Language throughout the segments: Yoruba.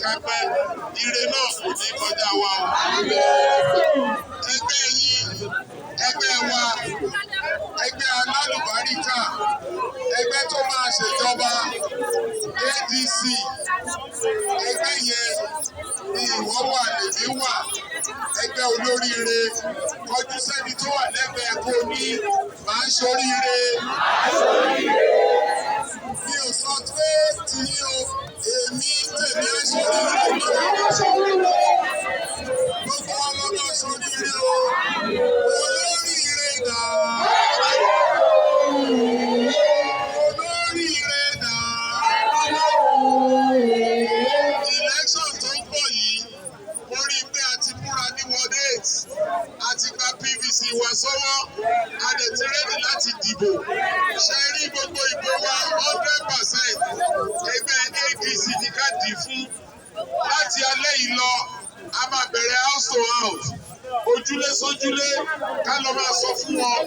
kápẹ́ ire náà kò ní kọjá wa o. Ẹgbẹ́ yín, ẹgbẹ́ wa, ẹgbẹ́ alálùbáríkà, ẹgbẹ́ tó máa ṣèjọba ADC, ẹgbẹ́ yẹn ni ìwọ wà lèmi wà, ẹgbẹ́ olóríire, kọjú sẹ́ni tó wà lẹ́gbẹ̀ẹ́ kó ní màá ṣoríire. Mi ò sọ pé tí o èmi tèmi á ṣoríire. Gbogbo ọlọ́mọ ṣoríire o, olóríire dà. Olóríire dà. Election tó ń bọ̀ yìí, mo rí i pé a ti múra ní ward 8, a ti gba PVC wa sọ́wọ́, a dẹ̀ ti rẹ́dì láti dìbò. Ṣé rí gbogbo ìbò wa 100%? Ẹgbẹ́ ADC ní ká dì fún. Láti alẹ́ yìí lọ, a máa bẹ̀rẹ̀ house to house, ojúlé sójúlé, ká lọ máa sọ fún wọn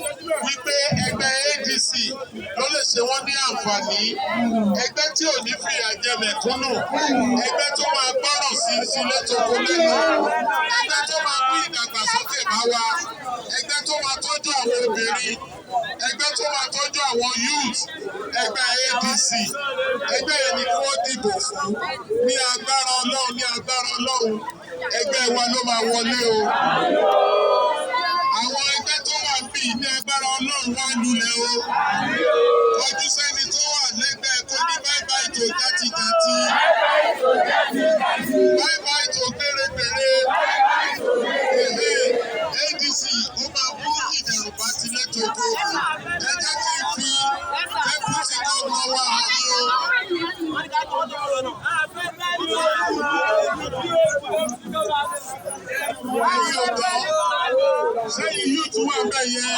wípé ẹgbẹ́ ADC ló lè ṣe wọ́n ní àǹfààní. Ẹgbẹ́ tí ò ní fìyà jẹ mẹ̀kúnnù, ẹgbẹ́ tó máa gbọ́ràn sí sílé toko lẹ́nu, ẹgbẹ́ tó máa mú ìdàgbàsókè bá wa, ẹgbẹ́ tó máa tọ́jú àwọn obìnrin, ẹgbẹ́ tó máa tọ́jú àwọn youth, ẹgbẹ́ ADC, ẹgbẹ́ yẹn ni kí wọ́n dìbò fún. Ní agbára Ọlọ́run, ní agbára Ọlọ́run, ẹgbẹ́ wa ló máa wọlé o. Àwọn ẹgbẹ́ tó wà níbí ní agbára Ọlọ́run wá lulẹ̀ o. Ojú sẹ́ni tó wà lẹ́gbẹ̀ẹ́ kó ní báyìí tó játijàti. Báyìí tó gbèrègbèrè. ADC ó máa mú ìdẹ̀rùn bá tilẹ̀ tóko. Ẹ jẹ́ kí n fi deputy governor wa hàn ní o. Ẹ̀yin ọ̀dọ́, sẹ́yìn youth wà bẹ́ẹ̀ yẹn.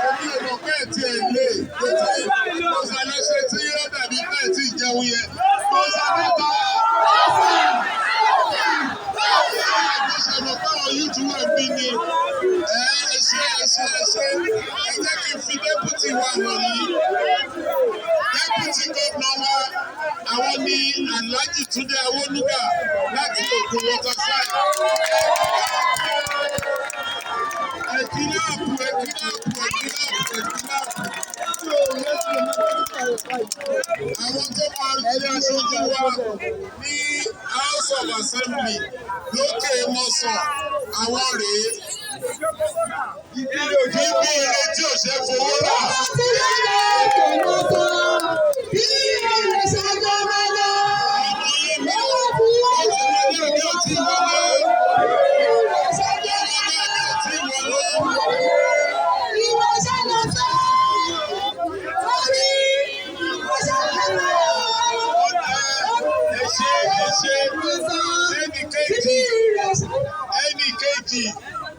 Èmi ò mọ̀ pé tí ẹ lè pété ọ̀sàlẹ̀ ṣe tí yóò dàbí pé tí ìjẹun yẹn. Ọ̀sàlẹ̀ tán. Ìgbésẹ̀mọ̀ táwọn youth wà bí ni. Ẹ ṣe. Ẹ jẹ́ kí n fi deputy wa hàn yìí. Deputy governor wa, àwọn ni Alhaji Túndé Awólúgà láti Ògùn Waterside. Ẹ̀kínáàpù. Àwọn tó máa ń ṣe aṣojú wa ní House of Assembly lókè Mọ́sàn, àwọn rèé. Bíbí ire tí ò ṣe fowó rà. Ẹnì kejì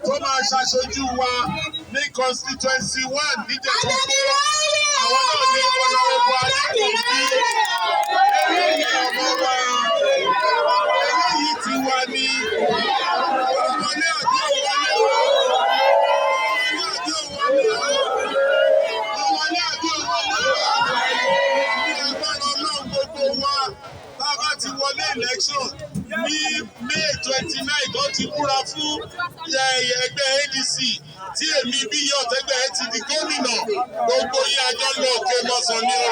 tó máa ṣaṣojú wa ní constituency 1 níjẹ̀bú. Àwọn náà ní ọ̀nàrẹ́bù Adékòbí. Eléyìí ọmọ wa, eléyìí ti wà ní ọmọlé àbí òwọlé o. Ọmọlé àbí òwọlé o. Ní agbára Ọlọ́run gbogbo wa, bá a bá ti wọlé election ní May 29 tó ti múra fún ẹgbẹ́ ADC tí èmi Biyi Otegbeye ti di gómìnà, gbogbo yín àjọ lọ Òkè Mọ́sàn ni o.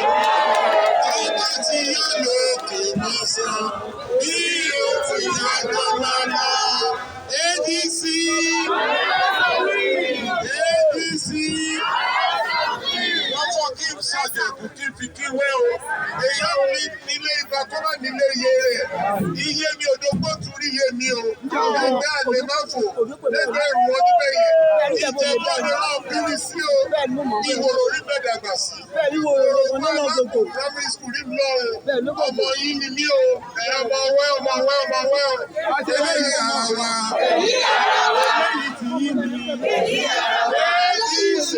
Tó bá ti yá lọ Òkè Mọ́sàn, bí o ti yá tó máa lọ ADC. Wọ́n fọ́ kí n ṣàjẹ̀kù kí n fi kí wé o. Èèyàn ní nílé ibà kọ́ máa nílé iye rẹ̀. Iye mi ò dógbó tún rí iye mi o. Ẹgbẹ́ àlè máa fò lẹ́gbẹ́ ìrù wọn níbẹ̀ yẹn. Ìjẹ̀bú ọ̀dọ̀ náà bírí sí o. Ìwòrò rí bẹ́ẹ̀ dàgbà sí. Ìwòrò gbogbo primary school rí lọ o. Ọmọ yìí ni mí o. Ọmọ wẹ́ o. Eléyìí àwa. Eléyìí ti yí mi. ADC.